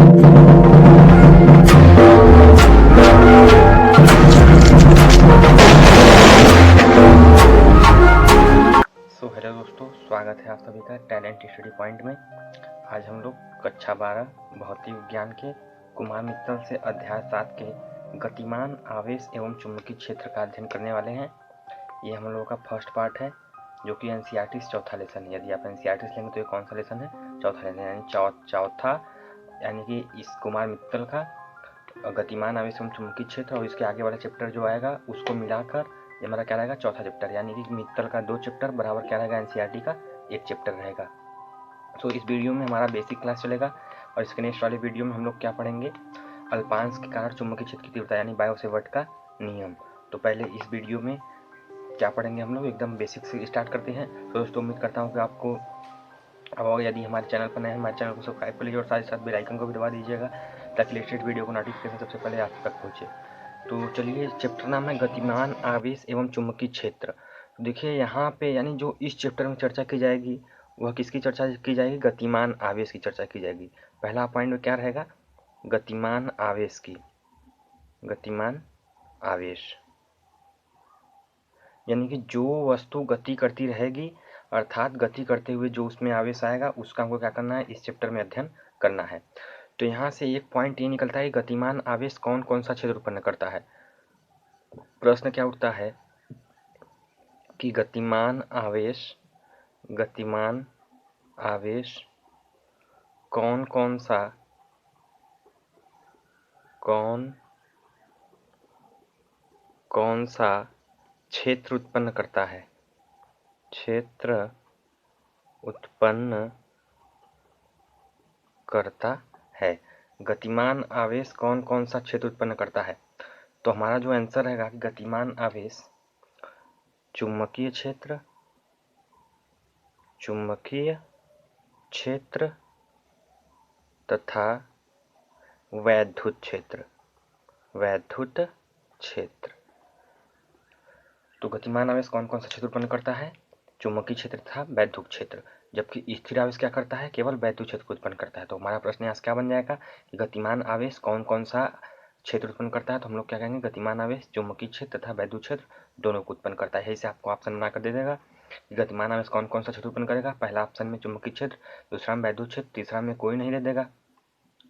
Hello दोस्तों, स्वागत है आप सभी का टैलेंट स्टडी पॉइंट में। आज हम लोग कक्षा 12 भौतिक विज्ञान के कुमार मित्तल से अध्याय 7 के गतिमान आवेश एवं चुंबकीय क्षेत्र का अध्ययन करने वाले हैं। ये हम लोगों का फर्स्ट पार्ट है, जो कि एनसीईआरटी चौथा लेसन है। यदि आप एनसीईआरटी लेंगे तो ये कौन सा लेसन है? चौथा लेसन, यानी चौथा, यानी कि इस कुमार मित्तल का गतिमान आवेश एवं चुंबकीय क्षेत्र और इसके आगे वाला चैप्टर जो आएगा उसको मिलाकर ये हमारा क्या रहेगा? चौथा चैप्टर, यानी कि मित्तल का 2 चैप्टर बराबर क्या रहेगा? एनसीईआरटी का 1 चैप्टर रहेगा। तो इस वीडियो में हमारा बेसिक क्लास चलेगा और इसके नेक्स्ट वाले वीडियो में हम लोग क्या पढ़ेंगे? अल्पांश के कारण चुंबकीय क्षेत्र की तीव्रता, यानी बायो-सेवर्ट का नियम। तो पहले इस वीडियो में क्या पढ़ेंगे हम लोग? एकदम बेसिक से स्टार्ट करते हैं। तो दोस्तों, उम्मीद करता हूँ कि आपको अब यदि हमारे चैनल पर नए हैं, हमारे चैनल को सब्सक्राइब कर लीजिए और साथ ही साथ बेल आइकन को भी दबा दीजिएगा, ताकि लेटेस्ट वीडियो को नोटिफिकेशन सबसे पहले आप तक पहुँचे। तो चलिए, चैप्टर नाम है गतिमान आवेश एवं चुंबकीय क्षेत्र। तो देखिए यहाँ पे, यानी जो इस चैप्टर में चर्चा की जाएगी वह किसकी चर्चा की जाएगी? गतिमान आवेश की चर्चा की जाएगी। पहला पॉइंट क्या रहेगा? गतिमान आवेश की। गतिमान आवेश यानी कि जो वस्तु गति करती रहेगी, अर्थात गति करते हुए जो उसमें आवेश आएगा उसका हमको क्या करना है? इस चैप्टर में अध्ययन करना है। तो यहाँ से एक पॉइंट ये निकलता है कि गतिमान आवेश कौन कौन सा क्षेत्र उत्पन्न करता है। प्रश्न क्या उठता है कि गतिमान आवेश कौन कौन सा क्षेत्र उत्पन्न करता है? क्षेत्र उत्पन्न करता है। गतिमान आवेश कौन कौन सा क्षेत्र उत्पन्न करता है? तो हमारा जो आंसर रहेगा कि गतिमान आवेश चुंबकीय क्षेत्र तथा वैद्युत क्षेत्र। तो गतिमान आवेश कौन कौन सा क्षेत्र उत्पन्न करता है? चुंबकीय क्षेत्र तथा वैद्युत क्षेत्र। जबकि स्थिर आवेश क्या करता है? केवल वैद्युत क्षेत्र को उत्पन्न करता है। तो हमारा प्रश्न यहाँ से क्या बन जाएगा कि गतिमान आवेश कौन कौन सा क्षेत्र उत्पन्न करता है? तो हम लोग क्या कहेंगे? गतिमान आवेश चुंबकीय क्षेत्र तथा वैद्युत क्षेत्र दोनों को उत्पन्न करता है। यही से आपको ऑप्शन बनाकर दे देगा कि गतिमान आवेश कौन कौन सा क्षेत्र उत्पन्न करेगा। पहला ऑप्शन में चुंबकीय क्षेत्र, दूसरा में वैद्युत क्षेत्र, तीसरा में कोई नहीं दे देगा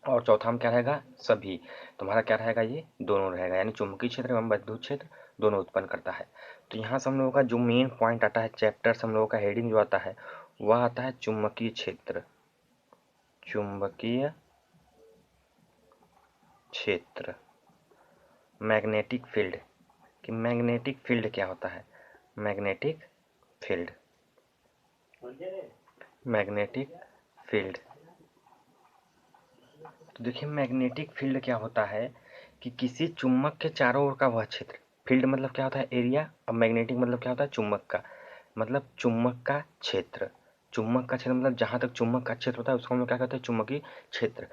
और चौथा में क्या रहेगा? सभी। तुम्हारा क्या रहेगा? ये दोनों रहेगा, यानी चुंबकीय क्षेत्र एवं वैद्युत क्षेत्र दोनों उत्पन्न करता है। तो यहाँ से हम लोगों का जो मेन पॉइंट आता है, चैप्टर से हम लोगों का हेडिंग जो आता है वह आता है चुंबकीय क्षेत्र। मैग्नेटिक फील्ड कि मैग्नेटिक फील्ड क्या होता है? Magnetic field. तो देखिए, मैग्नेटिक फील्ड क्या होता है कि किसी चुम्बक के चारों ओर का वह क्षेत्र। फील्ड मतलब क्या होता है? एरिया। अब मैग्नेटिक मतलब क्या होता है? चुम्बक का, मतलब चुम्बक का क्षेत्र। चुम्बक का क्षेत्र मतलब जहाँ तक चुम्बक का क्षेत्र होता है उसको हम लोग क्या कहते हैं? चुम्बकीय क्षेत्र।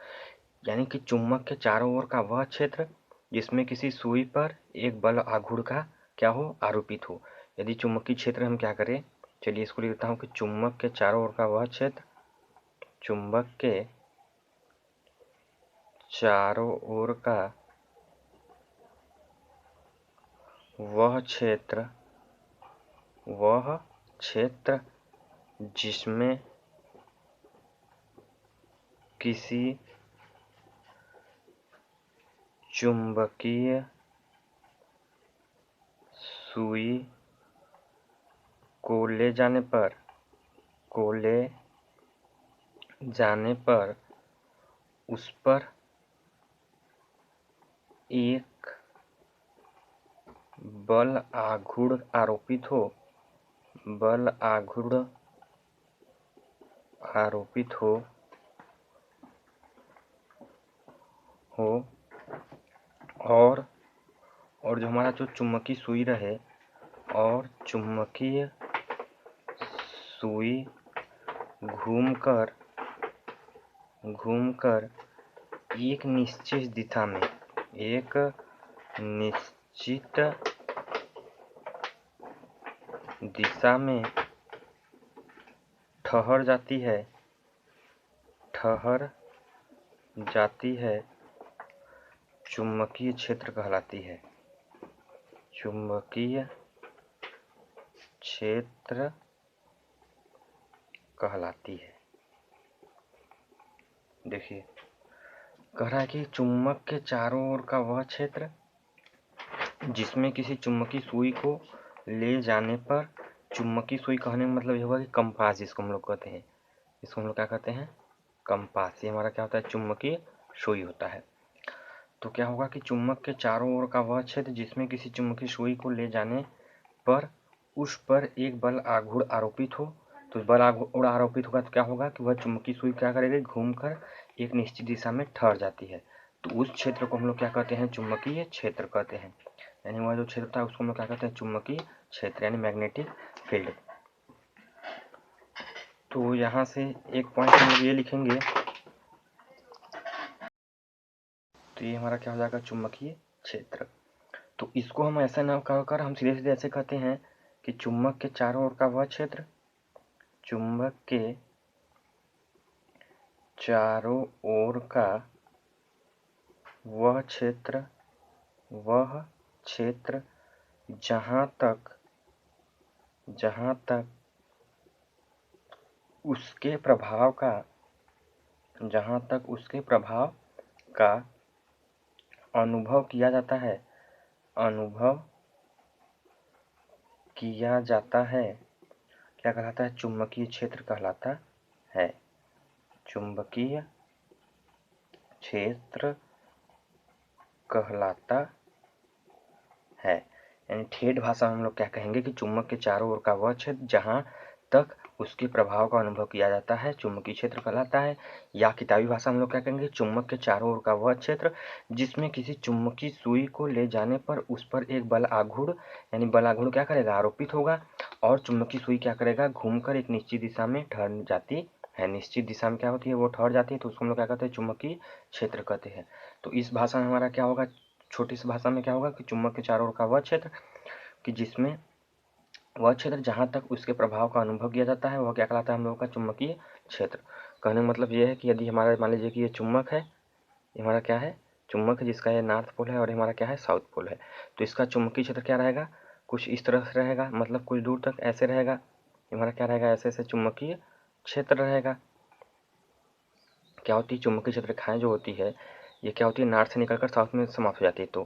यानी कि चुम्बक के चारों ओर का वह क्षेत्र जिसमें किसी सुई पर एक बल आघूर्ण का क्या हो? आरोपित हो। यदि चुम्बकीय क्षेत्र हम क्या करें, चलिए इसको लिखता हूँ कि चुम्बक के चारों ओर का वह क्षेत्र, चुम्बक के चारों ओर का वह क्षेत्र जिसमें किसी चुंबकीय सुई को ले जाने पर उस पर एक बल आघूर्ण आरोपित हो और जो हमारा जो चुंबकीय सुई रहे और चुंबकीय सुई घूमकर एक निश्चित दिशा में ठहर जाती है चुंबकीय क्षेत्र कहलाती है। चुंबकीय क्षेत्र कहलाती है। देखिए, कह रहा है कि चुंबक के चारों ओर का वह क्षेत्र जिसमें किसी चुंबकीय सुई को ले जाने पर, चुंबकीय सुई कहने का मतलब ये होगा कि कंपास, जिसको हम लोग कहते हैं, इसको हम लोग क्या कहते हैं, कंपास। ये हमारा क्या होता है, चुंबकीय सुई होता है। तो क्या होगा कि चुंबक के चारों ओर का वह क्षेत्र जिसमें किसी चुंबकीय सुई को ले जाने पर उस पर एक बल आघूर्ण आरोपित हो। तो बल आघूर्ण आरोपित होगा तो क्या होगा कि वह चुंबकीय सुई क्या करेगी, घूमकर एक निश्चित दिशा में ठहर जाती है। तो उस क्षेत्र को हम लोग क्या कहते हैं, चुंबकीय क्षेत्र कहते हैं। यानी वह जो क्षेत्र था उसको हम लोग क्या कहते हैं, चुंबकीय क्षेत्र, यानी मैग्नेटिक फील्ड। तो यहाँ से एक पॉइंट हम लोग ये लिखेंगे, तो ये हमारा क्या हो जाएगा, चुंबकीय क्षेत्र। तो इसको हम ऐसा ना कहकर हम सीधे सीधे ऐसे कहते हैं कि चुंबक के चारों ओर का वह क्षेत्र, चुंबक के चारों ओर का वह क्षेत्र जहाँ तक उसके प्रभाव का अनुभव किया जाता है, क्या कहलाता है, चुंबकीय क्षेत्र कहलाता है। चुंबकीय क्षेत्र कहलाता है। यानी ठेठ भाषा में हम लोग क्या कहेंगे कि चुंबक के चारों ओर का वह क्षेत्र जहाँ तक उसके प्रभाव का अनुभव किया जाता है चुंबकीय क्षेत्र कहलाता है। या किताबी भाषा में हम लोग क्या कहेंगे, चुंबक के चारों ओर का वह क्षेत्र जिसमें किसी चुंबकीय सुई को ले जाने पर उस पर एक बल आघूर्ण, यानी बल आघूर्ण क्या करेगा, आरोपित होगा, और चुंबकीय सुई क्या करेगा, घूमकर एक निश्चित दिशा में ठहर जाती है। निश्चित दिशा में क्या होती है, वो ठहर जाती है, तो उसको हम लोग क्या कहते हैं, चुंबकीय क्षेत्र कहते हैं। तो इस भाषा में हमारा क्या होगा, छोटी सी भाषा में क्या होगा कि चुंबक के चारों ओर का वह क्षेत्र कि जिसमें वह क्षेत्र जहाँ तक उसके प्रभाव का अनुभव किया जाता है वह क्या कहलाता है, हम लोगों का चुंबकीय क्षेत्र। कहने का मतलब ये है कि यदि हमारा मान लीजिए कि ये चुंबक है, ये हमारा क्या है, चुंबक है, जिसका ये नॉर्थ पोल है और हमारा क्या है, साउथ पोल है। तो इसका चुंबकीय क्षेत्र क्या रहेगा, कुछ इस तरह से रहेगा, मतलब कुछ दूर तक ऐसे रहेगा, हमारा क्या रहेगा, ऐसे ऐसे चुंबकीय क्षेत्र रहेगा। क्या होती है, चुंबकीय क्षेत्र रेखाएं जो होती है ये क्या होती है, नॉर्थ से निकलकर साउथ में समाप्त हो जाती है। तो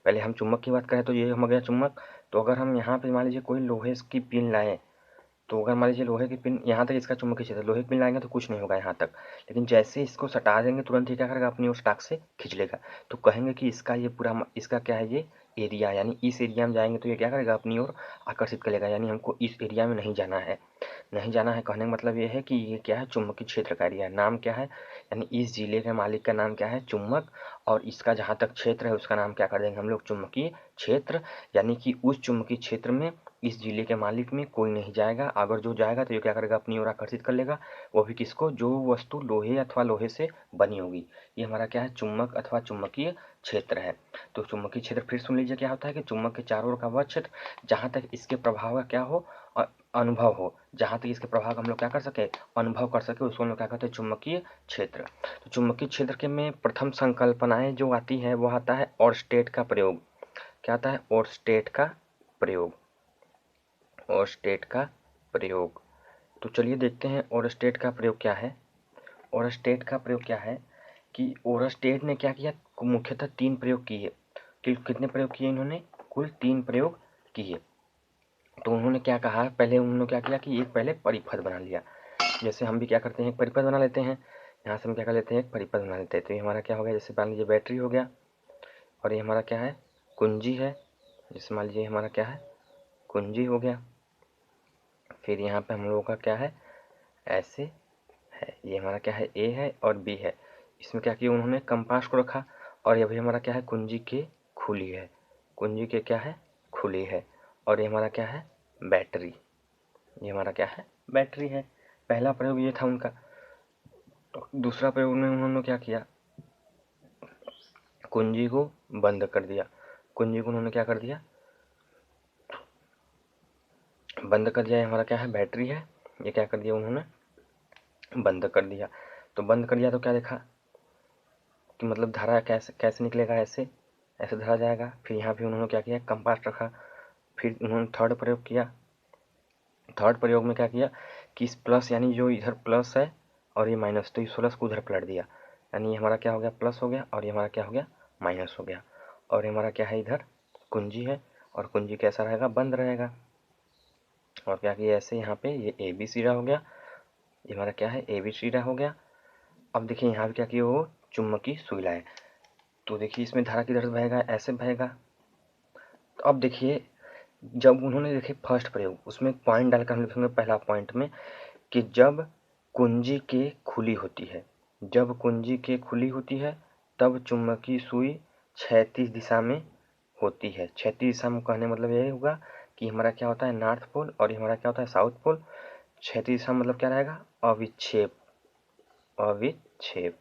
पहले हम चुंबक की बात करें तो ये हो गया चुंबक। तो अगर हम यहाँ पे मान लीजिए कोई लोहे की पिन लाएं, तो अगर मान लीजिए लोहे की पिन यहाँ तक इसका चुंबकीय क्षेत्र, लोहे की पिन लाएंगे तो कुछ नहीं होगा यहाँ तक, लेकिन जैसे इसको सटा देंगे तुरंत ही क्या करेगा, अपनी उस टाक से खींच लेगा। तो कहेंगे कि इसका ये पूरा इसका क्या है, ये एरिया, यानी इस एरिया में जाएंगे तो ये क्या करेगा, अपनी ओर आकर्षित करेगा, यानी हमको इस एरिया में नहीं जाना है। कहने का मतलब ये है कि ये क्या है, चुंबकीय क्षेत्र का एरिया। नाम क्या है, यानी इस जिले के मालिक का नाम क्या है, चुंबक, और इसका जहाँ तक क्षेत्र है उसका नाम क्या कर देंगे हम लोग, चुंबकीय क्षेत्र। यानी कि उस चुंबकीय क्षेत्र में इस जिले के मालिक में कोई नहीं जाएगा, अगर जो जाएगा तो ये क्या करेगा, अपनी ओर आकर्षित कर लेगा, वो भी किसको, जो वस्तु लोहे अथवा लोहे से बनी होगी। ये हमारा क्या है, चुंबक अथवा चुंबकीय क्षेत्र है। तो चुंबकीय क्षेत्र फिर सुन लीजिए क्या होता है कि चुंबक के चारों ओर का वह क्षेत्र जहाँ तक इसके प्रभाव का क्या हो, अनुभव हो, जहाँ तक इसके प्रभाव का हम लोग क्या कर सके, अनुभव कर सके, उसको हम लोग क्या कहते हैं, चुंबकीय क्षेत्र। तो चुंबकीय क्षेत्र के में प्रथम संकल्पनाएं जो आती है वो आता है ओरस्टेड का प्रयोग। क्या आता है, ओरस्टेड का प्रयोग, ओरस्टेड का प्रयोग। तो चलिए देखते हैं ओरस्टेड का प्रयोग क्या है। ओरस्टेड का प्रयोग क्या है कि ओरस्टेड ने क्या किया, मुख्यतः 3 प्रयोग किए। कितने प्रयोग किए इन्होंने, कुल 3 प्रयोग किए। तो उन्होंने क्या कहा, पहले उन्होंने क्या किया कि एक पहले परिपथ बना लिया। जैसे हम भी क्या करते हैं, एक परिपथ बना लेते हैं, यहाँ से हम क्या कर लेते हैं, एक परिपथ बना लेते हैं। तो ये हमारा क्या हो गया, जैसे मान लीजिए बैटरी हो गया, और ये हमारा क्या है, कुंजी है। जैसे मान लीजिए हमारा क्या है, कुंजी हो गया। फिर यहाँ पे हम लोगों का क्या है, ऐसे है, ये हमारा क्या है, ए है और बी है। इसमें क्या किया उन्होंने, कंपास को रखा, और ये भी हमारा क्या है, कुंजी के खुली है, कुंजी के क्या है, खुली है। और ये हमारा क्या है, बैटरी, ये हमारा क्या है, बैटरी है। पहला प्रयोग ये था उनका। तो दूसरा प्रयोग में उन्होंने क्या किया, कुंजी को बंद कर दिया। कुंजी को उन्होंने क्या कर दिया, बंद कर दिया। हमारा क्या है, बैटरी है, ये क्या कर दिया उन्होंने, बंद कर दिया। तो बंद कर दिया तो क्या देखा, कि मतलब धारा कैसे कैसे निकलेगा, ऐसे ऐसे धरा जाएगा। फिर यहाँ भी उन्होंने क्या किया, कंपास रखा। फिर उन्होंने थर्ड प्रयोग किया। थर्ड प्रयोग में क्या किया कि इस प्लस यानी जो इधर प्लस है और ये माइनस, तो इस प्लस को उधर पलट दिया, यानी ये हमारा क्या हो गया, प्लस हो गया, और ये हमारा क्या हो गया, माइनस हो गया। और ये हमारा क्या है, इधर कुंजी है, और कुंजी कैसा रहेगा, बंद रहेगा। और क्या किया, ऐसे यहाँ पे ये ए बी सीधा हो गया, ये हमारा क्या है, ए बी सीधा हो गया। अब देखिए यहाँ पे क्या किया, वो चुम्बकी सुई लाए, तो देखिए इसमें धारा किधर से बहेगा, ऐसे बहेगा। तो अब देखिए जब उन्होंने देखे फर्स्ट प्रयोग, उसमें पॉइंट डालकर हम लिखेंगे पहला पॉइंट में कि जब कुंजी के खुली होती है, जब कुंजी के खुली होती है तब चुम्बकीय सुई क्षैतिज दिशा में होती है। क्षैतिज दिशा में कहने मतलब यही होगा कि हमारा क्या होता है, नॉर्थ पोल, और ये हमारा क्या होता है, साउथ पोल। क्षैतिज दिशा मतलब क्या रहेगा, अविक्षेप। अविक्षेप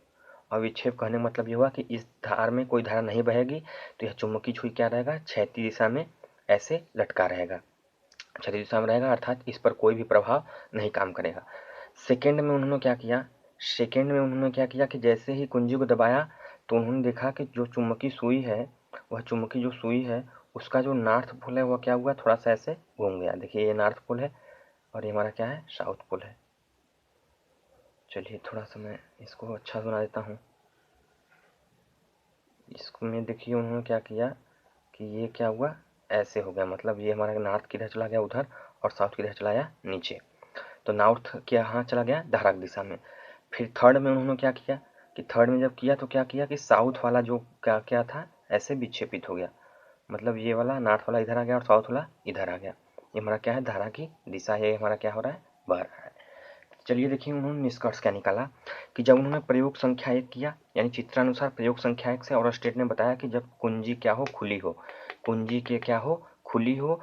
अविक्षेप कहने का मतलब ये हुआ कि इस धार में कोई धारा नहीं बहेगी, तो यह चुम्बकीय सुई क्या रहेगा, क्षैतिज दिशा में ऐसे लटका रहेगा, क्षैतिज दिशा में रहेगा, अर्थात इस पर कोई भी प्रभाव नहीं काम करेगा। सेकेंड में उन्होंने क्या किया, सेकेंड में उन्होंने क्या किया कि जैसे ही कुंजी को दबाया तो उन्होंने देखा कि जो चुम्बकीय सुई है, वह चुम्बकीय जो सुई है उसका जो नॉर्थ पोल है वह क्या हुआ, थोड़ा सा ऐसे घूम गया। देखिए ये नॉर्थ पोल है और ये हमारा क्या है, साउथ पोल है। चलिए थोड़ा सा मैं इसको अच्छा बना देता हूँ। इसको में देखिए उन्होंने क्या किया कि ये क्या हुआ, ऐसे हो गया, मतलब ये हमारा नॉर्थ किधर चला गया, उधर, और साउथ किधर चला गया, नीचे। तो नॉर्थ क्या यहाँ चला गया, धारा की दिशा में। फिर थर्ड में उन्होंने क्या किया कि थर्ड में जब किया तो क्या किया कि साउथ वाला जो क्या क्या था ऐसे विक्षेपित हो गया, मतलब ये वाला नॉर्थ वाला इधर आ गया और साउथ वाला इधर आ गया। ये हमारा क्या है, धारा की दिशा है, ये हमारा क्या हो रहा है, बह रहा है। चलिए देखिए उन्होंने निष्कर्ष क्या निकाला कि जब उन्होंने प्रयोग संख्या 1 किया, यानी चित्रानुसार प्रयोग संख्या 1 से और स्टेट ने बताया कि जब कुंजी क्या हो, खुली हो, कुंजी के क्या हो, खुली हो,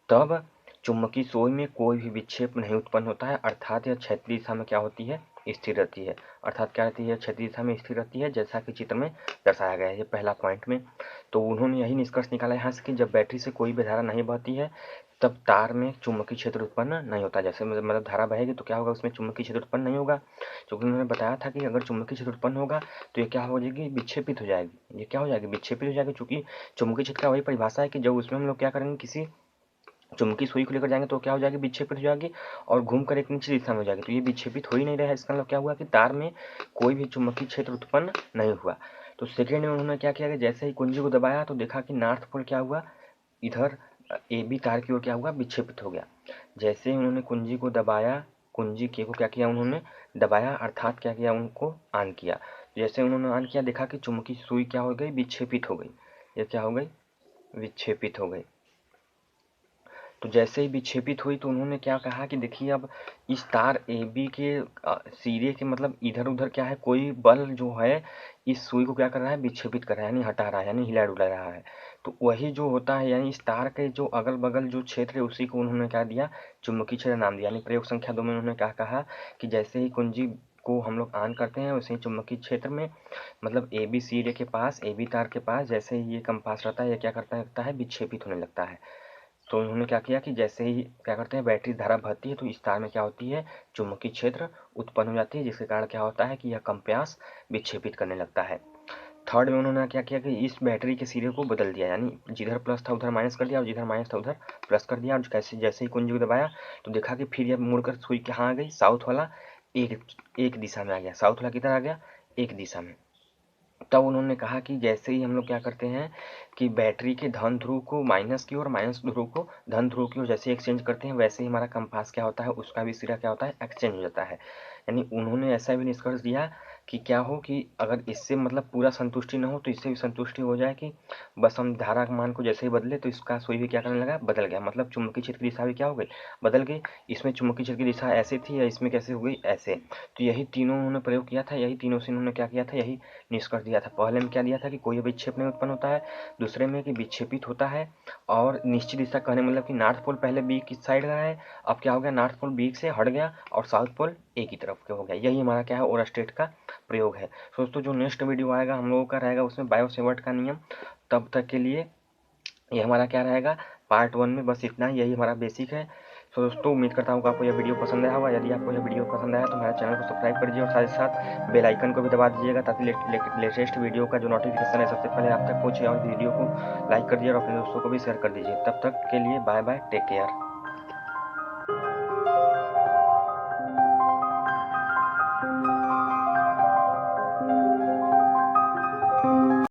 तब चुंबकीय सुई में कोई भी विक्षेप नहीं उत्पन्न होता है, अर्थात यह क्षैतिज दिशा में क्या होती है, स्थिर रहती है। अर्थात क्या रहती है, क्षैतिज दिशा में स्थिर रहती है, जैसा कि चित्र में दर्शाया गया है, ये पहला पॉइंट में। तो उन्होंने यही निष्कर्ष निकाला यहाँ से कि जब बैटरी से कोई भी धारा नहीं बहती है तब तार में चुंबकीय क्षेत्र उत्पन्न नहीं होता। जैसे मतलब धारा बहेगी तो क्या होगा, उसमें चुंबकीय क्षेत्र उत्पन्न नहीं होगा, क्योंकि उन्होंने बताया था कि अगर चुंबकीय क्षेत्र उत्पन्न होगा तो ये क्या हो जाएगी, विक्षेपित हो जाएगी। ये क्या हो जाएगी, विक्षेपित हो जाएगी, क्योंकि चुंबकीय क्षेत्र का वही परिभाषा है कि जब उसमें हम लोग क्या करेंगे, किसी चुंबकीय सुई को लेकर जाएंगे तो क्या हो जाएगी, विक्षेपित हो जाएगी, और घूमकर एक निश्चित दिशा में हो जाएगी। तो ये विक्षेपित हो ही नहीं रहा है, इसका मतलब क्या हुआ कि तार में कोई भी चुंबकीय क्षेत्र उत्पन्न नहीं हुआ। तो सेकेंड में उन्होंने क्या किया कि जैसे ही कुंजी को दबाया तो देखा कि नॉर्थ पोल क्या हुआ, इधर ए बी तार की ओर क्या हुआ, विक्षेपित हो गया। जैसे ही उन्होंने कुंजी को दबाया, कुंजी के को क्या किया, उन्होंने दबाया, अर्थात क्या किया, उनको ऑन किया। जैसे उन्होंने ऑन किया देखा कि चुंबकीय सुई क्या हो गई, विक्षेपित हो गई। ये क्या हो गई, विक्षेपित हो गई। तो जैसे ही विक्षेपित हुई तो उन्होंने क्या कहा कि देखिए अब इस तार ए बी के सिरे के मतलब इधर उधर क्या है, कोई बल जो है इस सुई को क्या कर रहा है, विक्षेपित कर रहा है, यानी हटा रहा है, यानी हिला डुला रहा है। तो वही जो होता है, यानी इस तार के जो अगल बगल जो क्षेत्र है उसी को उन्होंने क्या दिया, चुंबकीय क्षेत्र नाम दिया। यानी प्रयोग संख्या 2 में उन्होंने क्या कहा कि जैसे ही कुंजी को हम लोग ऑन करते हैं वैसे ही चुंबकीय क्षेत्र में मतलब ए बी सिरे के पास, ए बी तार के पास जैसे ही ये कंपास रहता है, ये क्या करता है, विक्षेपित होने लगता है। तो उन्होंने क्या किया कि जैसे ही क्या करते हैं, बैटरी धारा बहती है तो इस तार में क्या होती है, चुंबकीय क्षेत्र उत्पन्न हो जाती है, जिसके कारण क्या होता है कि यह कंपास विक्षेपित करने लगता है। थर्ड में उन्होंने क्या किया कि इस बैटरी के सिरे को बदल दिया, यानी जिधर प्लस था उधर माइनस कर दिया और जिधर माइनस था उधर प्लस कर दिया। और कैसे जैसे ही कुंजी को दबाया तो देखा कि फिर यह मुड़कर सुई कहाँ आ गई, साउथ वाला एक दिशा में आ गया। साउथ वाला किधर आ गया, एक दिशा में। तब उन्होंने कहा कि जैसे ही हम लोग क्या करते हैं कि बैटरी के धन ध्रुव को माइनस की ओर, माइनस ध्रुव को धन ध्रुव की ओर जैसे एक्सचेंज करते हैं वैसे ही हमारा कंपास क्या होता है, उसका भी सिरा क्या होता है, एक्सचेंज हो जाता है। यानी उन्होंने ऐसा भी निष्कर्ष दिया कि क्या हो कि अगर इससे मतलब पूरा संतुष्टि न हो तो इससे भी संतुष्टि हो जाए कि बस हम धारा के मान को जैसे ही बदले तो इसका सुई भी क्या करने लगा, बदल गया, मतलब चुंबकीय क्षेत्र की दिशा भी क्या हो गई, बदल गई। इसमें चुंबकीय क्षेत्र की दिशा ऐसे थी या इसमें कैसे हो गई, ऐसे। तो यही तीनों उन्होंने प्रयोग किया था, यही तीनों से उन्होंने क्या किया था, यही निष्कर्ष दिया था। पहले में क्या दिया था कि कोई विक्षेप नहीं उत्पन्न होता है, दूसरे में कि विक्षेपित होता है और निश्चित दिशा, कहने मतलब कि नॉर्थ पोल पहले बी की साइड रहा है, अब क्या हो गया, नॉर्थ पोल बी से हट गया और साउथ पोल ए की तरफ के हो गया। यही हमारा क्या है, ओरस्टेट का प्रयोग है। दोस्तों जो नेक्स्ट वीडियो आएगा हम लोगों का रहेगा उसमें बायो सेवर्ट का नियम। तब तक के लिए ये हमारा क्या रहेगा, पार्ट 1 में बस इतना ही, यही हमारा बेसिक है। तो दोस्तों उम्मीद करता हूँ कि आपको यह वीडियो पसंद आया होगा। यदि आपको यह वीडियो पसंद आया तो हमारे चैनल को सब्सक्राइब कर दीजिए और साथ ही साथ बेल आइकन को भी दबा दीजिएगा, ताकि लेटेस्ट वीडियो का जो नोटिफिकेशन है सबसे पहले आप तक पहुँचे। और वीडियो को लाइक कर दीजिए और अपने दोस्तों को भी शेयर कर दीजिए। तब तक के लिए बाय बाय, टेक केयर।